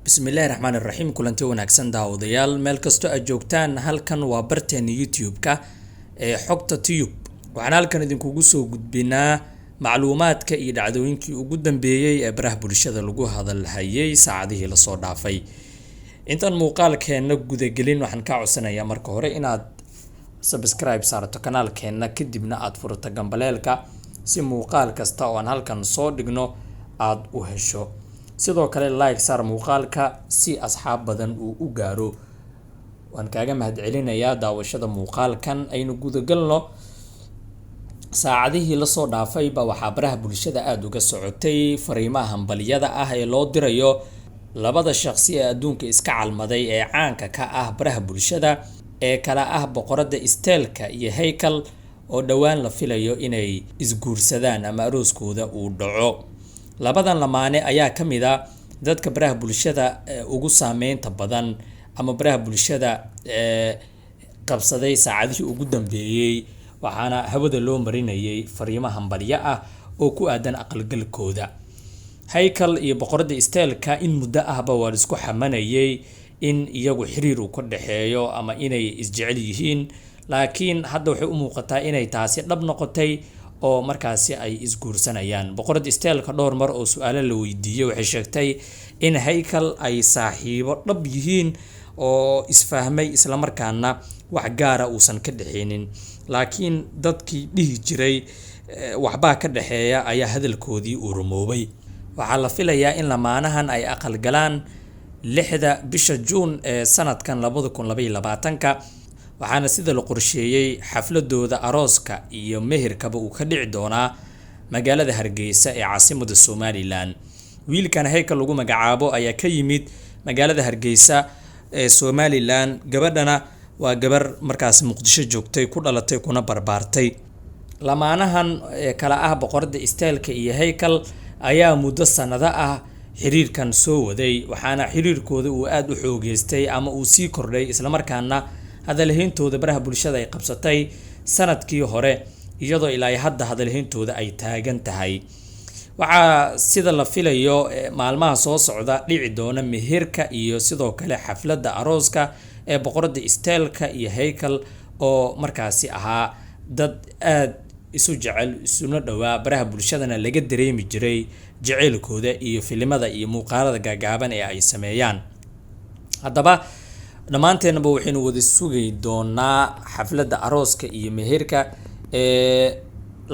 Bismillahirrahmanirrahiim. Kulanti wanaagsan daawadayaal meel kasto aad joogtaan. Halkan waa barteena YouTube-ka ee Xogta Tube. Waxaan halkan idinkugu soo gudbinaa macluumaadka iyo dhacdooyinkii ugu dambeeyay ee baraha bulshada lagu hadalhayay saacadihii la soo dhaafay. Intaan muuqaalkeena gudagelin waxaan ka codsanayaa marka hore inaad subscribe saarto kanaalkeena kadibna aad furto gambaleelka si muuqaal kasta oo aan halkan soo dhigno aad u hesho. sidoo kale like saar muuqaalka si asxaab badan uu u gaaro. waan kaaga mahadcelinayaa daawashada muuqaalkan. aynu gudagalno saacadihii la soo dhaafay ba waxaa baraha bulshada aad uga socotay fariimaha hambaliyada ah ee loo dirayo labada shakhsi ee adduunka iska calmaday ee caanka ka ah baraha bulshada ee kala ah boqorada Estelle iyo Haykal oo dhawaan la filayo inay isguursadaan ama arooskooda uu dhaco. labadan lamaane ayaa kamid ah dadka baraha bulshada ugu saameynta badan ama baraha bulshada qabsaday saacadihii ugu dambeeyay, waxaana hawada loo marinayay fariimo hambalyo ah oo ku aadan aqalgalkooda. Haykal iyo boqorada Estelle in muddo ahba waa isku xamanayay in iyagu xiriir uu ka dhaxeeyo ama inay isjecel yihiin, laakiin hadda waxay u muuqataa inay taasi dhab noqotay oo markaasi ay isguursanayaan. boqorada Estelle dhowr mar oo su'aalo la weydiiyay waxay sheegtay in Haykal ay saaxiibo dhab yihiin oo isfahmay isla markaana wax gaar ah uusan ka dhaxeenin, laakiin dadkii dhihi jiray waxba ka dhaxeeya ayaa hadalkoodii u rumoobay. waxaa la filayaa in lamaanahan ay aqal galaan 6 bisha June ee sanadkan 2022 waxaana sida la qorsheeyay xafladooda arooska iyo meherkaba uu ka dhici doonaa magaalada Hargeysa ee caasimadda Somaliland. wiilkan Haykal lagu magacaabo ayaa ka yimid magaalada Hargeysa ee Somaliland. gabadhana waa gabar markaas Muqdisho joogtay, ku dhalatay kuna barbaartay. lamaanahan kala ah boqorada Estelle iyo Haykal ayaa muddo sanado ah xiriirkan soo waday, waxaana xiriirkooda uu aad u xoogeystay ama uu sii kordhay isla markaana hadalhayntooda baraha bulshada ay qabsatay sanadkii hore iyadoo ilaa hadda hadalhayntooda ay taagan tahay. waxaa sida la filayo maalmaha soo socda dhici doona meherka iyo sidoo kale xafladda arooska ee boqorada Estelle iyo Haykal oo markaasi ahaa dad aad isu jecel isuna dhawaa, baraha bulshadana laga dareemi jiray jaceylkooda iyo filimada iyo muuqaalada gaagaaban ee ay sameeyaan. haddaba dhammaanteenaba waxaynu wada sugay doonaa xafladda arooska iyo meherka ee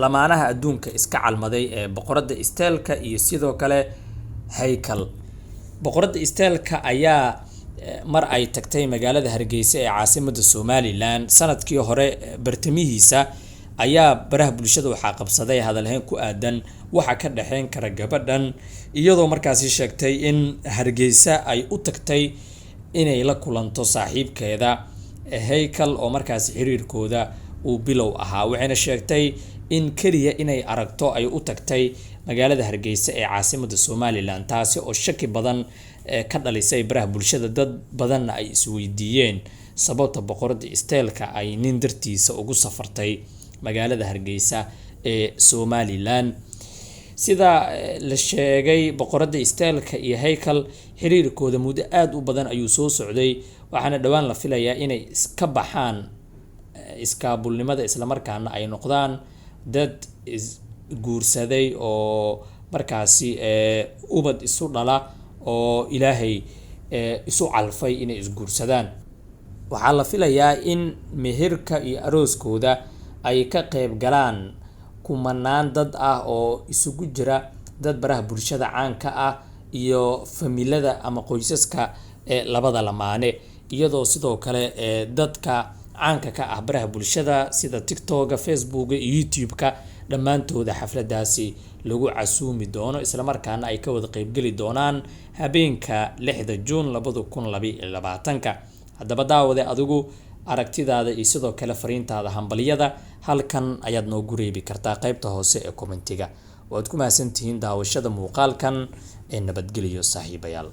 lamaanaha adduunka iska calmaday ee boqorada Estelle iyo sidoo kale Haykal. boqorada Estelle ayaa mar ay tagtay magaalada Hargeysa ee caasimadda Somaliland sanadkii hore bartamihiisa ayaa baraha bulshada waxaa qabsaday hadalhayn ku aadan waxa ka dhaxeyn kara gabadhan, iyadoo markaasi sheegtay in Hargeysa ay u tagtay inay la kulanto saaxiibkeeda Haykal oo markaasi xiriirkooda uu bilow ahaa. waxayna sheegtay in kaliya inay aragto ay u tagtay magaalada Hargeysa ee caasimadda Somaliland, taasi oo shaki badan ka dhalisay baraha bulshada. dad badan ay isweydiiyeen sababta boqorada Estelle ay nin dartiisa ugu safartay magaalada Hargeysa ee Somaliland. sida la sheegay boqorada Estelle iyo Haykal xiriirkooda muddo aad u badan ayuu soo socday, waxaana dhawaan la filayaa inay iska baxaan iskaabulnimada isla markaana ay noqdaan dad guursaday oo markaasi ubad isu dhala oo Ilaahay isu calfay inay isguursadaan. waxaa la filayaa in meherka iyo arooskooda ay ka qayb galaan kumanaan dad ah oo isugu jira dad baraha bulshada caanka ah iyo familada ama qoysaska labada lamaane, iyadoo sidoo kale dadka caanka ka ah baraha bulshada sida TikTok, Facebook iyo YouTube dhammaantooda xafladaasi lagu casuumi doono isla markaana ay ka wada qayb gali doonaan habeenka 6 June 2022. haddaba daawade adigu aragtidaada iyo sidoo kale fariintaada hambaliyada halkan ayaad noogu reebi kartaa qaybta hoose ee commentiga. waad ku mahadsantihiin daawashada muuqaalkan ee nabadgeliyo saaxiibayaal.